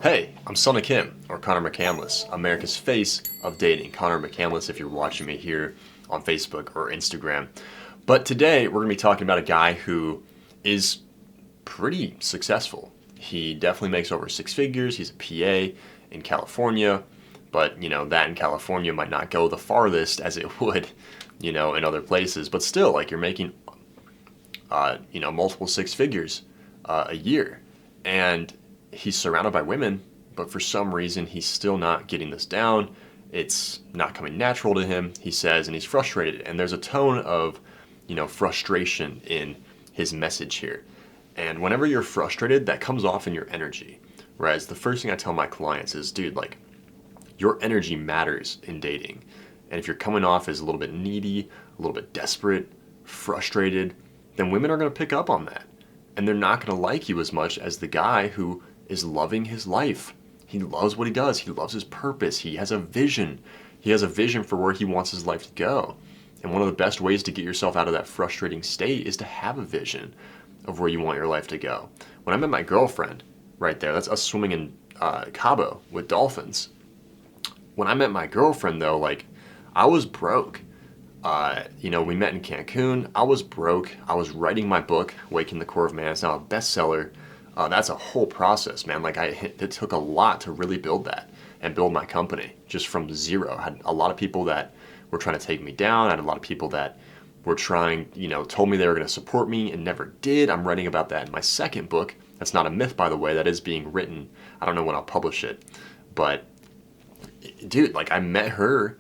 Hey, I'm Son of Kim, or Connor McCandless, America's face of dating. Connor McCandless if you're watching me here on Facebook or Instagram. But today we're going to be talking about a guy who is pretty successful. He definitely makes over six figures. He's a PA in California, but that in California might not go the farthest as it would, in other places. But still, like you're making, multiple six figures a year, and he's surrounded by women, but for some reason he's still not getting this down. It's not coming natural to him, he says, and he's frustrated. And there's a tone of, frustration in his message here. And whenever you're frustrated, that comes off in your energy. Whereas the first thing I tell my clients is, dude, like, your energy matters in dating. And if you're coming off as a little bit needy, a little bit desperate, frustrated, then women are going to pick up on that. And they're not going to like you as much as the guy who is loving his life. He loves what he does. He loves his purpose. He has a vision. He has a vision for where he wants his life to go. And one of the best ways to get yourself out of that frustrating state is to have a vision of where you want your life to go. When I met my girlfriend, right there, that's us swimming in Cabo with dolphins. When I met my girlfriend, though, like, I was broke. We met in Cancun. I was broke. I was writing my book, Waking the Core of Man. It's now a bestseller. That's a whole process, man. Like, it took a lot to really build that and build my company just from zero. I had a lot of people that were trying to take me down. I had a lot of people that were trying, told me they were going to support me and never did. I'm writing about that in my second book. That's not a myth, by the way. That is being written. I don't know when I'll publish it. But, dude, like, I met her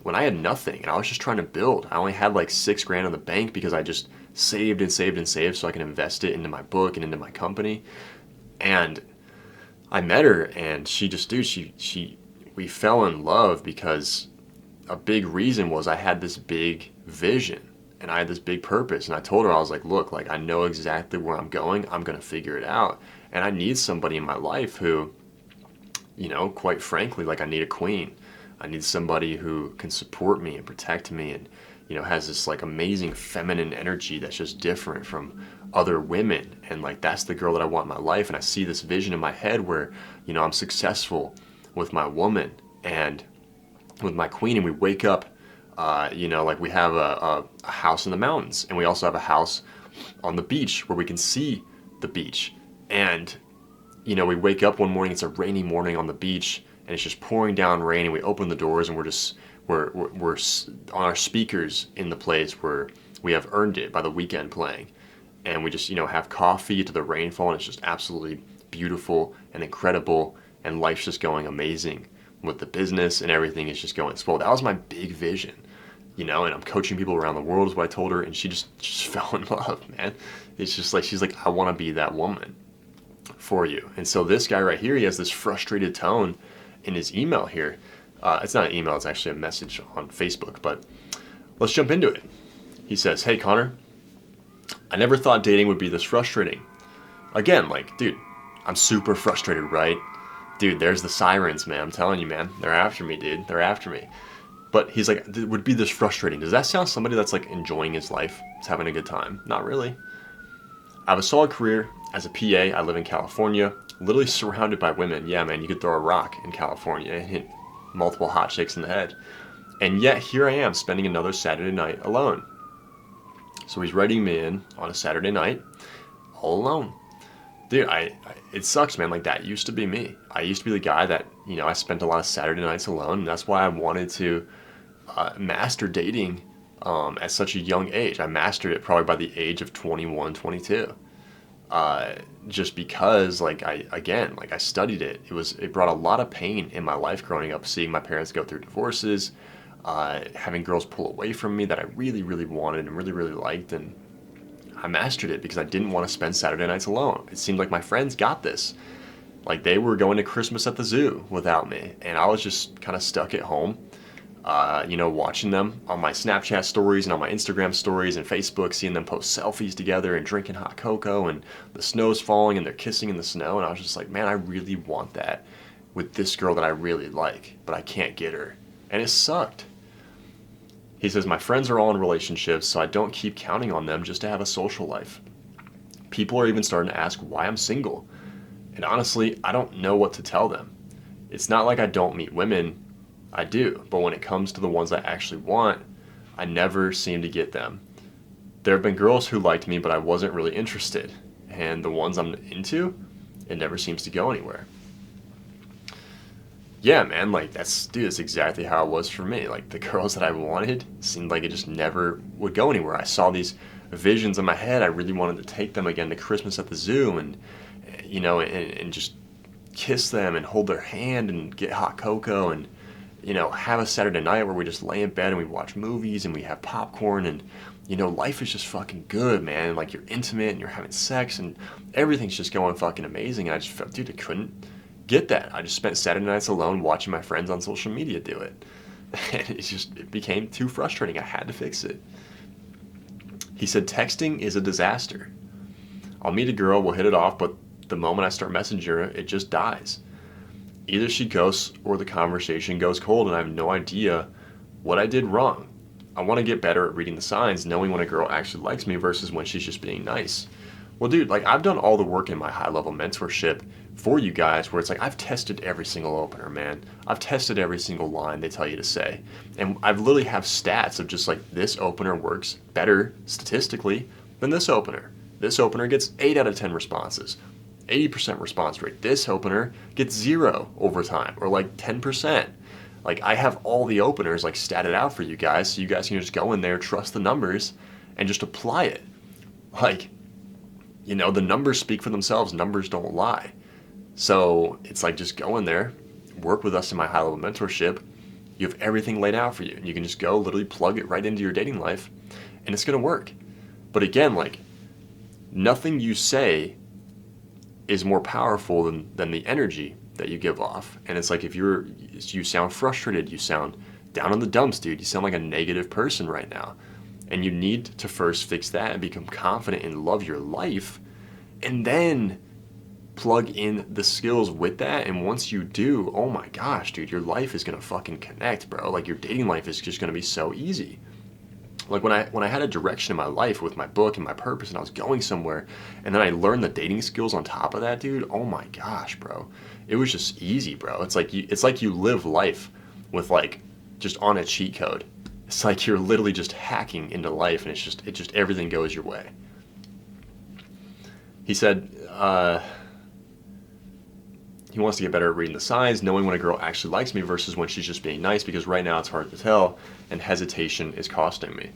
when I had nothing and I was just trying to build. I only had like $6,000 in the bank because I just saved and saved and saved so I can invest it into my book and into my company. And I met her and she just, dude, we fell in love because a big reason was I had this big vision and I had this big purpose. And I told her, I was like, look, like, I know exactly where I'm going. I'm going to figure it out. And I need somebody in my life who, quite frankly, like, I need a queen. I need somebody who can support me and protect me and, has this like amazing feminine energy that's just different from other women. And like, that's the girl that I want in my life. And I see this vision in my head where, I'm successful with my woman and with my queen. And we wake up, like we have a house in the mountains and we also have a house on the beach where we can see the beach. And, we wake up one morning, it's a rainy morning on the beach, and it's just pouring down rain, and we open the doors and we're on our speakers in the place where we have Earned It by The Weeknd playing, and we just have coffee to the rainfall, and it's just absolutely beautiful and incredible, and life's just going amazing with the business, and everything is just going swell. That was my big vision, and I'm coaching people around the world is what I told her, and she just fell in love, man. It's just like, she's like, I want to be that woman for you. And so this guy right here, he has this frustrated tone in his email here. It's not an email, it's actually a message on Facebook, but let's jump into it. He says, hey Connor, I never thought dating would be this frustrating. Again, like, dude, I'm super frustrated, right? Dude, there's the sirens, man. I'm telling you, man. They're after me, dude. They're after me. But he's like, it would be this frustrating. Does that sound somebody that's like enjoying his life? Is having a good time? Not really. I have a solid career as a PA. I live in California, literally surrounded by women. Yeah, man, you could throw a rock in California and hit multiple hot chicks in the head. And yet here I am spending another Saturday night alone. So he's writing me in on a Saturday night, all alone. Dude, it sucks, man. Like, that used to be me. I used to be the guy that, I spent a lot of Saturday nights alone. And that's why I wanted to master dating at such a young age. I mastered it probably by the age of 21, 22. Just because, like, I studied it. It brought a lot of pain in my life growing up, seeing my parents go through divorces, having girls pull away from me that I really, really wanted and really, really liked. And I mastered it because I didn't want to spend Saturday nights alone. It seemed like my friends got this. Like, they were going to Christmas at the zoo without me. And I was just kind of stuck at home, watching them on my Snapchat stories and on my Instagram stories and Facebook, seeing them post selfies together and drinking hot cocoa and the snow's falling and they're kissing in the snow. And I was just like, man, I really want that with this girl that I really like, but I can't get her. And it sucked. He says, my friends are all in relationships, so I don't keep counting on them just to have a social life. People are even starting to ask why I'm single. And honestly, I don't know what to tell them. It's not like I don't meet women, I do, but when it comes to the ones I actually want, I never seem to get them. There have been girls who liked me, but I wasn't really interested. And the ones I'm into, it never seems to go anywhere. Yeah, man, like that's exactly how it was for me. Like the girls that I wanted seemed like it just never would go anywhere. I saw these visions in my head. I really wanted to take them again to Christmas at the zoo and, and just kiss them and hold their hand and get hot cocoa and, have a Saturday night where we just lay in bed and we watch movies and we have popcorn and, life is just fucking good, man. Like you're intimate and you're having sex and everything's just going fucking amazing. And I just felt, dude, I couldn't get that. I just spent Saturday nights alone watching my friends on social media do it. And it became too frustrating. I had to fix it. He said, texting is a disaster. I'll meet a girl, we'll hit it off, but the moment I start messaging her, it just dies. Either she ghosts or the conversation goes cold and I have no idea what I did wrong. I want to get better at reading the signs, knowing when a girl actually likes me versus when she's just being nice. Well, dude, like I've done all the work in my high-level mentorship for you guys where it's like I've tested every single opener, man. I've tested every single line they tell you to say. And I've literally have stats of just like this opener works better statistically than this opener. This opener gets 8 out of 10 responses. 80% response rate. This opener gets 0 over time, or like 10%. Like I have all the openers like statted out for you guys, so you guys can just go in there, trust the numbers, and just apply it. Like, the numbers speak for themselves. Numbers don't lie. So it's like just go in there, work with us in my high-level mentorship. You have everything laid out for you, and you can just go literally plug it right into your dating life, and it's gonna work. But again, like nothing you say is more powerful than the energy that you give off. And it's like if you sound frustrated, you sound down in the dumps, dude. You sound like a negative person right now. And you need to first fix that and become confident and love your life. And then plug in the skills with that. And once you do, oh my gosh, dude, your life is going to fucking connect, bro. Like your dating life is just going to be so easy. Like when I had a direction in my life with my book and my purpose and I was going somewhere and then I learned the dating skills on top of that, dude, oh my gosh, bro. It was just easy, bro. It's like you live life with like just on a cheat code. It's like you're literally just hacking into life and it just everything goes your way. He said, he wants to get better at reading the signs, knowing when a girl actually likes me versus when she's just being nice, because right now it's hard to tell and hesitation is costing me.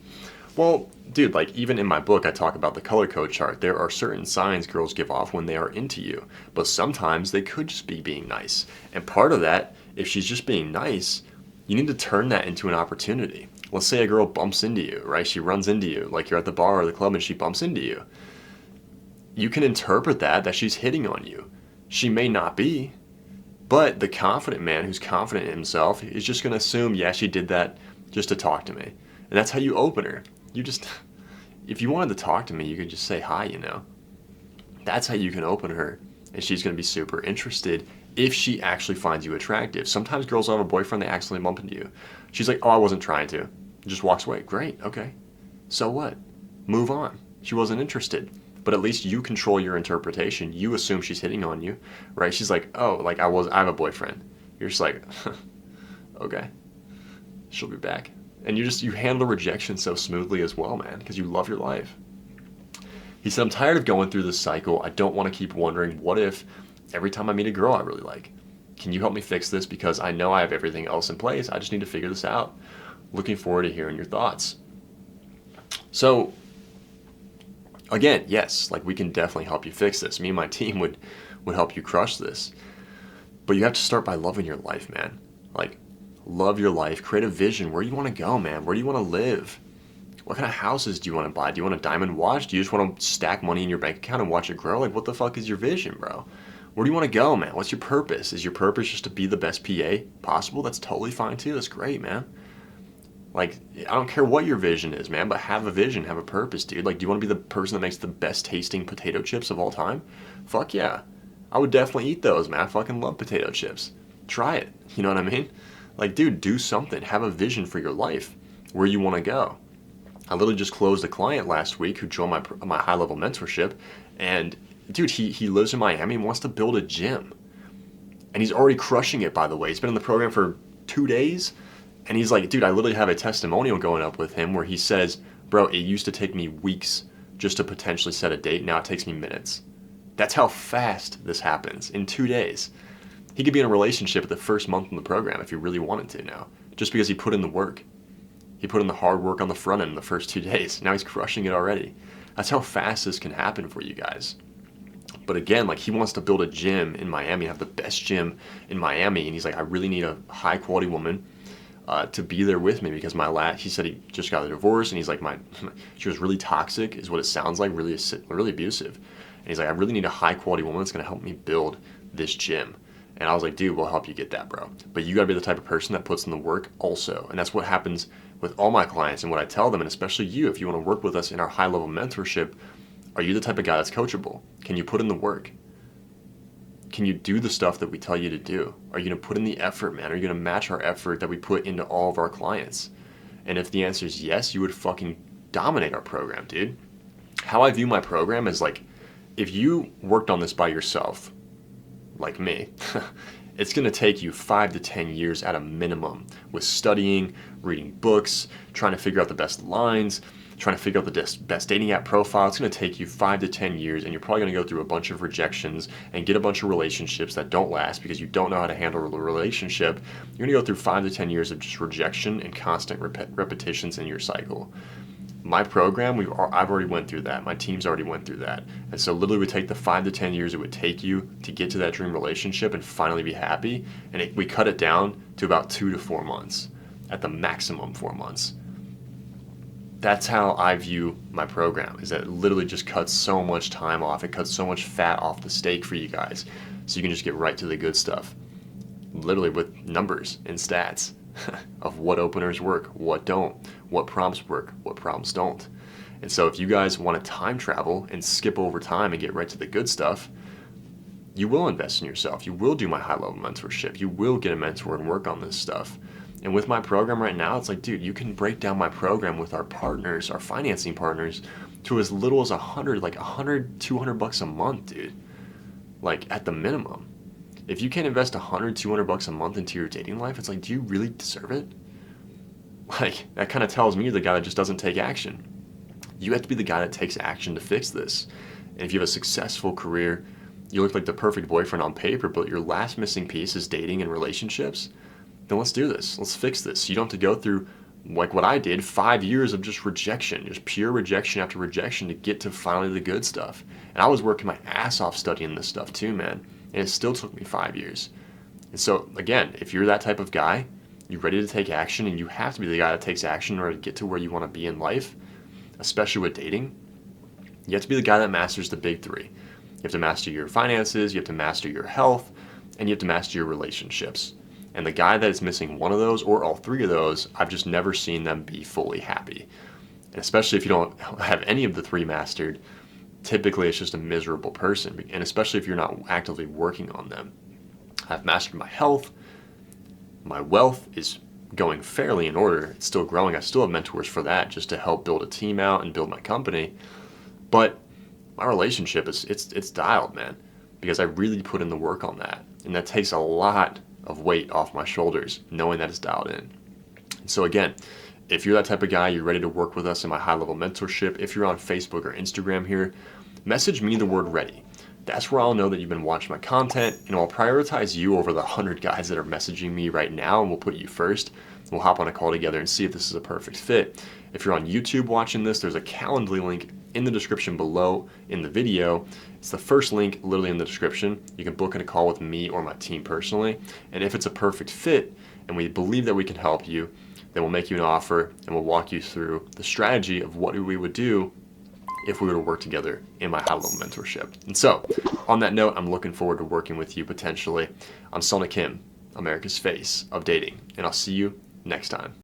Well, dude, like even in my book, I talk about the color code chart. There are certain signs girls give off when they are into you, but sometimes they could just be being nice. And part of that, if she's just being nice, you need to turn that into an opportunity. Let's say a girl bumps into you, right? She runs into you, like you're at the bar or the club and she bumps into you. You can interpret that she's hitting on you. She may not be, but the confident man who's confident in himself is just going to assume, yeah, she did that just to talk to me. And that's how you open her. If you wanted to talk to me, you could just say hi, That's how you can open her, and she's going to be super interested if she actually finds you attractive. Sometimes girls will have a boyfriend, they accidentally bump into you. She's like, oh, I wasn't trying to. Just walks away. Great, okay. So what? Move on. She wasn't interested. But at least you control your interpretation. You assume she's hitting on you, right? She's like, oh, like I have a boyfriend. You're just like, okay, she'll be back. And you handle rejection so smoothly as well, man, because you love your life. He said, I'm tired of going through this cycle. I don't want to keep wondering, what if every time I meet a girl I really like? Can you help me fix this? Because I know I have everything else in place. I just need to figure this out. Looking forward to hearing your thoughts. So, again, yes, like we can definitely help you fix this. Me and my team would help you crush this. But you have to start by loving your life, man. Like, love your life. Create a vision. Where do you want to go, man? Where do you want to live? What kind of houses do you want to buy? Do you want a diamond watch? Do you just want to stack money in your bank account and watch it grow? Like, what the fuck is your vision, bro? Where do you want to go, man? What's your purpose? Is your purpose just to be the best PA possible? That's totally fine, too. That's great, man. Like, I don't care what your vision is, man, but have a vision, have a purpose, dude. Like, do you want to be the person that makes the best tasting potato chips of all time? Fuck yeah. I would definitely eat those, man. I fucking love potato chips. Try it. You know what I mean? Like, dude, do something. Have a vision for your life, where you want to go. I literally just closed a client last week who joined my high-level mentorship, and dude, he lives in Miami and wants to build a gym. And he's already crushing it, by the way. He's been in the program for 2 days. And he's like, dude, I literally have a testimonial going up with him where he says, bro, it used to take me weeks just to potentially set a date. Now it takes me minutes. That's how fast this happens in 2 days. He could be in a relationship at the first month in the program if he really wanted to now, just because he put in the work. He put in the hard work on the front end in the first 2 days. Now he's crushing it already. That's how fast this can happen for you guys. But again, like, he wants to build a gym in Miami, have the best gym in Miami. And he's like, I really need a high quality woman to be there with me, because he said he just got a divorce, and he's like, she was really toxic is what it sounds like, really abusive. And he's like, I really need a high quality woman that's going to help me build this gym. And I was like, dude, we'll help you get that, bro. But you got to be the type of person that puts in the work also. And that's what happens with all my clients and what I tell them, and especially you, if you want to work with us in our high level mentorship. Are you the type of guy that's coachable? Can you put in the work? Can you do the stuff that we tell you to do? Are you going to put in the effort, man? Are you going to match our effort that we put into all of our clients? And if the answer is yes, you would fucking dominate our program, dude. How I view my program is like, if you worked on this by yourself, like me, it's going to take you 5 to 10 years at a minimum with studying, reading books, trying to figure out the best lines, trying to figure out the best dating app profile. It's going to take you 5 to 10 years, and you're probably going to go through a bunch of rejections and get a bunch of relationships that don't last because you don't know how to handle the relationship. You're going to go through 5 to 10 years of just rejection and constant repetitions in your cycle. My program, I've already went through that. My team's already went through that. And so literally we take the 5 to 10 years it would take you to get to that dream relationship and finally be happy. And we cut it down to about 2 to 4 months, at the maximum 4 months. That's how I view my program, is that it literally just cuts so much time off. It cuts so much fat off the steak for you guys. So you can just get right to the good stuff. Literally with numbers and stats of what openers work, what don't, what prompts work, what prompts don't. And so if you guys want to time travel and skip over time and get right to the good stuff, you will invest in yourself. You will do my high level mentorship. You will get a mentor and work on this stuff. And with my program right now, it's like, dude, you can break down my program with our partners, our financing partners, to as little as $100, like $200 a month, dude. Like, at the minimum. If you can't invest $200 a month into your dating life, it's like, do you really deserve it? Like, that kind of tells me you're the guy that just doesn't take action. You have to be the guy that takes action to fix this. And if you have a successful career, you look like the perfect boyfriend on paper, but your last missing piece is dating and relationships, then let's do this. Let's fix this. You don't have to go through, like what I did, 5 years of just rejection, just pure rejection after rejection to get to finally the good stuff. And I was working my ass off studying this stuff too, man. And it still took me 5 years. And so, again, if you're that type of guy, you're ready to take action, and you have to be the guy that takes action in order to get to where you want to be in life, especially with dating. You have to be the guy that masters the big three. You have to master your finances, you have to master your health, and you have to master your relationships. And the guy that is missing one of those or all three of those, I've just never seen them be fully happy. And especially if you don't have any of the three mastered, typically it's just a miserable person. And especially if you're not actively working on them. I've mastered my health. My wealth is going fairly in order. It's still growing. I still have mentors for that, just to help build a team out and build my company. But my relationship it's dialed, man, because I really put in the work on that. And that takes a lot of weight off my shoulders, knowing that it's dialed in. And so again, if you're that type of guy, you're ready to work with us in my high-level mentorship, if you're on Facebook or Instagram here, message me the word ready. That's where I'll know that you've been watching my content, and I'll prioritize you over the 100 guys that are messaging me right now, and we'll put you first. We'll hop on a call together and see if this is a perfect fit. If you're on YouTube watching this, there's a Calendly link in the description below in the video. It's the first link literally in the description. You can book in a call with me or my team personally. And if it's a perfect fit and we believe that we can help you, then we'll make you an offer and we'll walk you through the strategy of what we would do if we were to work together in my high-level mentorship. And so, on that note, I'm looking forward to working with you potentially. I'm Sona Kim, America's face of dating, and I'll see you next time.